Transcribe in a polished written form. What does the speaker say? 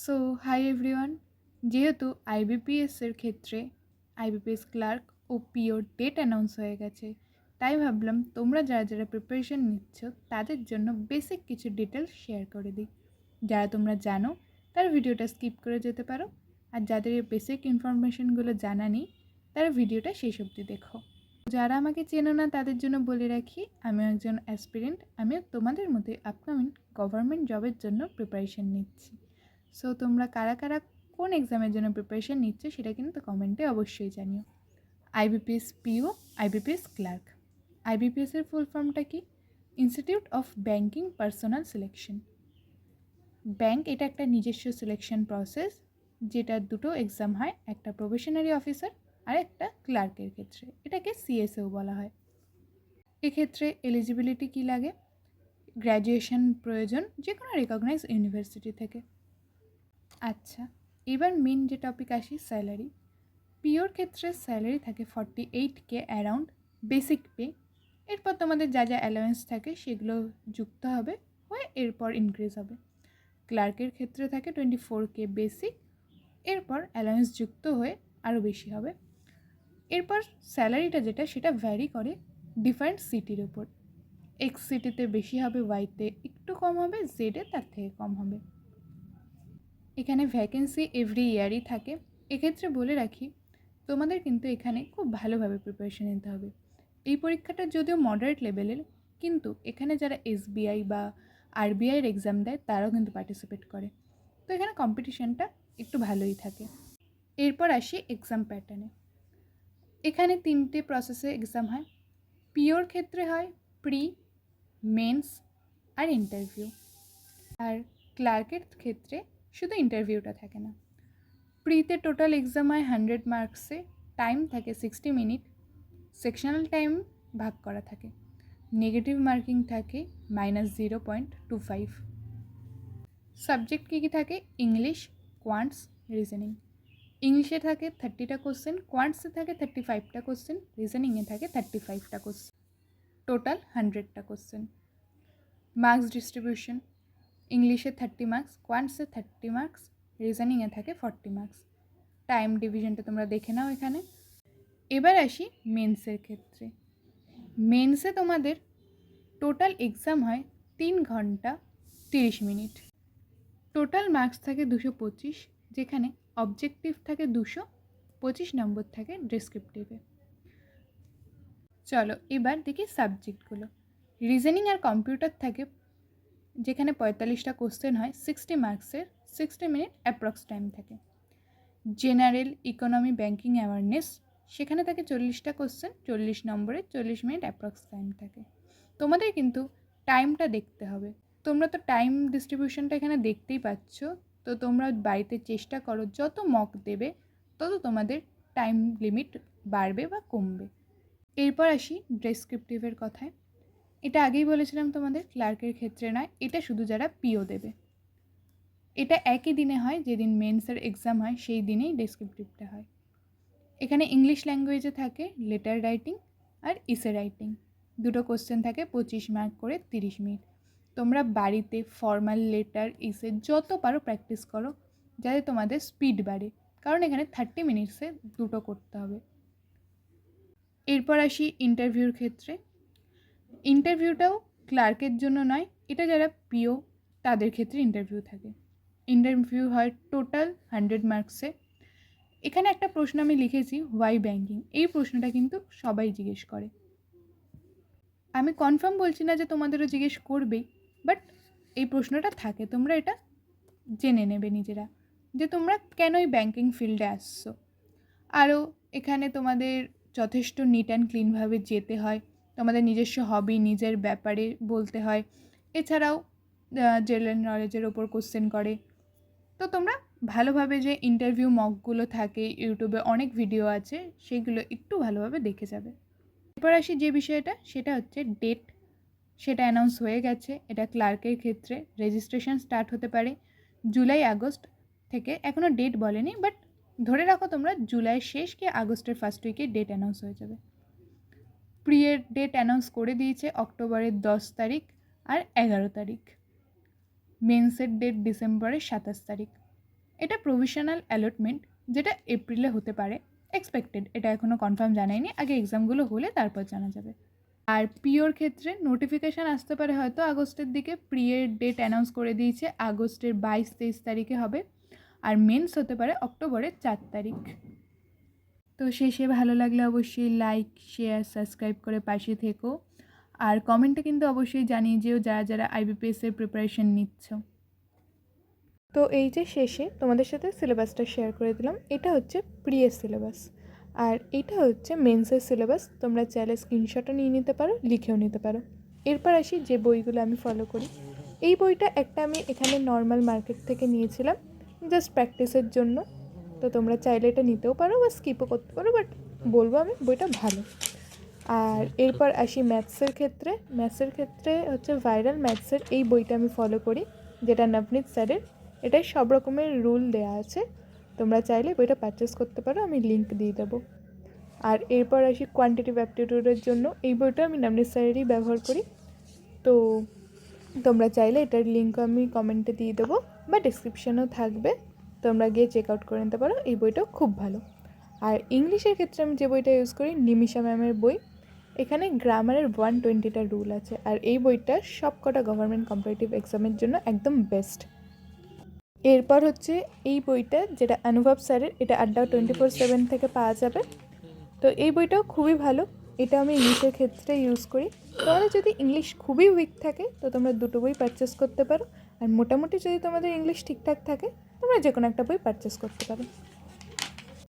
So hi everyone, যেহেতু আইবিপিএসের ক্ষেত্রে IBPS clerk ও pure date announce হয়ে গেছে, তাই ভাবলাম তোমরা যারা যারা প্রিপারেশন নিচ্ছ তাদের জন্য বেসিক কিছু ডিটেলস শেয়ার করে দিই। যারা তোমরা জানো তারা ভিডিওটা স্কিপ করে যেতে পারো, আর যাদের এই বেসিক ইনফরমেশনগুলো জানা নেই তারা ভিডিওটা শেষ অবধি দেখো। যারা আমাকে চেনো না তাদের জন্য বলে রাখি, আমি একজন অ্যাসপিরেন্ট। আমিও তোমাদের মতোই আপকামিং গভর্নমেন্ট জবের জন্য প্রিপারেশন নিচ্ছি। সো তোমরা কারা কারা কোন এক্সামের জন্য প্রিপারেশন নিচ্ছ সেটা কিন্তু কমেন্টে অবশ্যই জানিও। IBPS PO, IBPS clerk. আইবিপিএসের ফুল ফর্মটা কি? Institute of banking personnel selection. Bank এটা একটা নিজস্ব সিলেকশন প্রসেস, যেটা দুটো এক্সাম হয়, একটা প্রবেশনারি অফিসার আর একটা ক্লার্কের ক্ষেত্রে। এটাকে সিএসও বলা হয়। এক্ষেত্রে এলিজিবিলিটি কি লাগে? গ্র্যাজুয়েশন প্রয়োজন যে কোনো রেকগনাইজ ইউনিভার্সিটি থেকে। আচ্ছা, এবার মেন যে টপিক আসি, স্যালারি। পিওর ক্ষেত্রে স্যালারি থাকে 48K অ্যারাউন্ড বেসিক পে। এরপর তোমাদের যা যা অ্যালাওয়েন্স থাকে সেগুলো যুক্ত হবে, হয়ে এরপর ইনক্রিজ হবে। ক্লার্কের ক্ষেত্রে থাকে 24K বেসিক, এরপর অ্যালাওয়েন্স যুক্ত হয়ে আরও বেশি হবে। এরপর স্যালারিটা যেটা সেটা ভ্যারি করে ডিফারেন্ট সিটির উপর। এক্স সিটিতে বেশি হবে, ওয়াইতে একটু কম হবে, জেডে তার থেকে কম হবে। এখানে ভ্যাকেন্সি এভরি ইয়ারই থাকে। এক্ষেত্রে বলে রাখি, তোমাদের কিন্তু এখানে খুব ভালোভাবে প্রিপারেশন নিতে হবে। এই পরীক্ষাটা যদিও মডারেট লেভেলের, কিন্তু এখানে যারা এসবিআই বা আরবিআইয়ের এক্সাম দেয় তারাও কিন্তু পার্টিসিপেট করে, তো এখানে কম্পিটিশনটা একটু ভালোই থাকে। এরপর আসি এক্সাম প্যাটার্নে। এখানে 3টে প্রসেসে এক্সাম হয়। পিওর ক্ষেত্রে হয় প্রি, মেন্স আর ইন্টারভিউ। আর ক্লার্কের ক্ষেত্রে শুধু ইন্টারভিউটা থাকে না। প্রিতে টোটাল এক্সাম হয় 100 মার্কসে, টাইম থাকে 60 মিনিট, সেকশনাল টাইম ভাগ করা থাকে, নেগেটিভ মার্কিং থাকে -0.25। সাবজেক্ট কী কী থাকে? English, quants, reasoning. ইংলিশে থাকে 30টা কোশ্চেন, কোয়ান্টসে থাকে 35টা কোশ্চেন, রিজনিংয়ে থাকে 35টা কোশ্চেন, টোটাল 100টা কোশ্চেন। মার্কস ডিস্ট্রিবিউশন: ইংলিশে 30 মার্কস, কোয়ান্টসে 30 মার্কস, রিজনিংয়ে থাকে 40 মার্কস। টাইম ডিভিশনটা তোমরা দেখে নাও এখানে। এবার আসি মেন্সের ক্ষেত্রে। মেন্সে তোমাদের টোটাল এক্সাম হয় 3 ঘন্টা 30 মিনিট। টোটাল মার্কস থাকে 225, যেখানে অবজেক্টিভ থাকে 200, 25 নম্বর থাকে ডেসক্রিপটিভে। চলো এবার দেখি সাবজেক্টগুলো। রিজনিং আর কম্পিউটার থাকে, যেখানে 45টা কোশ্চেন হয়, 60 মার্কসের, 60 মিনিট অ্যাপ্রক্স টাইম থাকে। জেনারেল, ইকোনমি, ব্যাঙ্কিং, অ্যাওয়ারনেস, সেখানে থাকে 40টা কোশ্চেন, 40 নম্বরে, 40 মিনিট অ্যাপ্রক্স টাইম থাকে। তোমাদের কিন্তু টাইমটা দেখতে হবে। তোমরা তো টাইম ডিস্ট্রিবিউশনটা এখানে দেখতেই পাচ্ছ, তো তোমরা বাড়িতে চেষ্টা করো যত মক দেবে তত তোমাদের টাইম লিমিট বাড়বে বা কমবে। এরপর আসি ডেসক্রিপটিভের কথায়। এটা আগেই বলেছিলাম তোমাদের, ক্লার্কের ক্ষেত্রে নয়, এটা শুধু যারা পিও দেবে। এটা একই দিনে হয়, যেদিন মেন্সের এক্সাম হয় সেই দিনেই ডেসক্রিপটিভটা হয়। এখানে ইংলিশ ল্যাঙ্গুয়েজে থাকে লেটার রাইটিং আর ইসে রাইটিং। দুটো কোশ্চেন থাকে, 25 মার্ক করে, 30 মিনিট। তোমরা বাড়িতে ফর্মাল, লেটার, ইসে যত পারো প্র্যাকটিস করো, যাতে তোমাদের স্পিড বাড়ে, কারণ এখানে 30 মিনিটসে দুটো করতে হবে। এরপর আসি ইন্টারভিউর ক্ষেত্রে। ইন্টারভিউটাও ক্লার্কের জন্য নয়, এটা যারা পিও তাদের ক্ষেত্রে ইন্টারভিউ থাকে। ইন্টারভিউ হয় টোটাল 100 মার্কসে। এখানে একটা প্রশ্ন আমি লিখেছি, ওয়াই ব্যাঙ্কিং। এই প্রশ্নটা কিন্তু সবাই জিজ্ঞেস করে। আমি কনফার্ম বলছি না যে তোমাদেরও জিজ্ঞেস করবেই, বাট এই প্রশ্নটা থাকে, তোমরা এটা জেনে নেবে নিজেরা যে তোমরা কেন এই ব্যাঙ্কিং ফিল্ডে আসছো। আরও এখানে তোমাদের যথেষ্ট নিট অ্যান্ড ক্লিনভাবে যেতে হয়, তোমাদের নিজস্ব হবি, নিজের ব্যাপারে বলতে হয়। এছাড়াও জেনারেল নলেজের ওপর কোশ্চেন করে। তো তোমরা ভালোভাবে যে ইন্টারভিউ মকগুলো থাকে, ইউটিউবে অনেক ভিডিও আছে, সেগুলো একটু ভালোভাবে দেখে যাবে। এরপর আসি যে বিষয়টা, সেটা হচ্ছে ডেট। সেটা অ্যানাউন্স হয়ে গেছে। এটা ক্লার্কের ক্ষেত্রে রেজিস্ট্রেশন স্টার্ট হতে পারে জুলাই আগস্ট থেকে। এখনও ডেট বলেনি, বাট ধরে রাখো তোমরা জুলাইয়ের শেষ কি আগস্টের ফার্স্ট উইকে ডেট অ্যানাউন্স হয়ে যাবে। প্রিয়ের ডেট অ্যানাউন্স করে দিয়েছে অক্টোবরের 10 তারিখ আর 11 তারিখ। মেন্সের ডেট ডিসেম্বরের 27 তারিখ। এটা প্রভিশনাল অ্যালটমেন্ট, যেটা এপ্রিলে হতে পারে, এক্সপেক্টেড, এটা এখনও কনফার্ম জানায়নি, আগে এক্সামগুলো হলে তারপর জানা যাবে। আর পিওর ক্ষেত্রে নোটিফিকেশান আসতে পারে হয়তো আগস্টের দিকে, প্রিয়ের ডেট অ্যানাউন্স করে দিয়েছে, আগস্টের 22-23 তারিখে হবে। আর মেন্স হতে পারে অক্টোবরের 4 তারিখ। তো শেষে ভালো লাগলে অবশ্যই লাইক, শেয়ার, সাবস্ক্রাইব করে পাশে থেকো। আর কমেন্টে কিন্তু অবশ্যই জানিয়ে যেও যারা যারা আইবিপিএসের প্রিপারেশন নিচ্ছ। তো এই যে শেষে তোমাদের সাথে সিলেবাসটা শেয়ার করে দিলাম, এটা হচ্ছে প্রিয়ের সিলেবাস, আর এটা হচ্ছে মেন্সের সিলেবাস। তোমরা চাইলে স্ক্রিনশটও নিয়ে নিতে পারো, লিখেও নিতে পারো। এরপর আসি যে বইগুলো আমি ফলো করি। এই বইটা একটা আমি এখানে নর্মাল মার্কেট থেকে নিয়েছিলাম জাস্ট প্র্যাকটিসের জন্য। তো তোমরা চাইলে এটা নিতেও পারো বা স্কিপও করতে পারো, বাট বলবো আমি বইটা ভালো। আর এরপর আসি ম্যাথসের ক্ষেত্রে। ম্যাথসের ক্ষেত্রে হচ্ছে ভাইরাল ম্যাথসের এই বইটা আমি ফলো করি, যেটা নবনীত স্যারের। এটাই সব রকমের রুল দেওয়া আছে, তোমরা চাইলে বইটা পারচেস করতে পারো, আমি লিঙ্ক দিয়ে দেবো। আর এরপর আসি কোয়ান্টিটিভ অ্যাপটিটিউডের জন্য, এই বইটা আমি নবনীত স্যারেরই ব্যবহার করি। তো তোমরা চাইলে এটার লিঙ্ক আমি কমেন্টে দিয়ে দেবো বা ডিসক্রিপশানেও থাকবে, তোমরা গিয়ে চেক আউট করে নিতে পারো, এই বইটাও খুব ভালো। আর ইংলিশের ক্ষেত্রে আমি যে বইটা ইউজ করি, নিমিষা ম্যামের বই। এখানে গ্রামারের 120টা রুল আছে, আর এই বইটা সব কটা গভর্নমেন্ট কম্পিটিটিভ এক্সামের জন্য একদম বেস্ট। এরপর হচ্ছে এই বইটা, যেটা অনুভব স্যারের, এটা আড্ডা 24/7 থেকে পাওয়া যাবে। তো এই বইটাও খুবই ভালো, এটা আমি ইংলিশের ক্ষেত্রে ইউজ করি। তোমাদের যদি ইংলিশ খুবই উইক থাকে তো তোমরা দুটো বই পারচেস করতে পারো, আর মোটামুটি যদি তোমাদের ইংলিশ ঠিকঠাক থাকে তোমরা যে কোনো একটা বই পারচেস করতে পারো।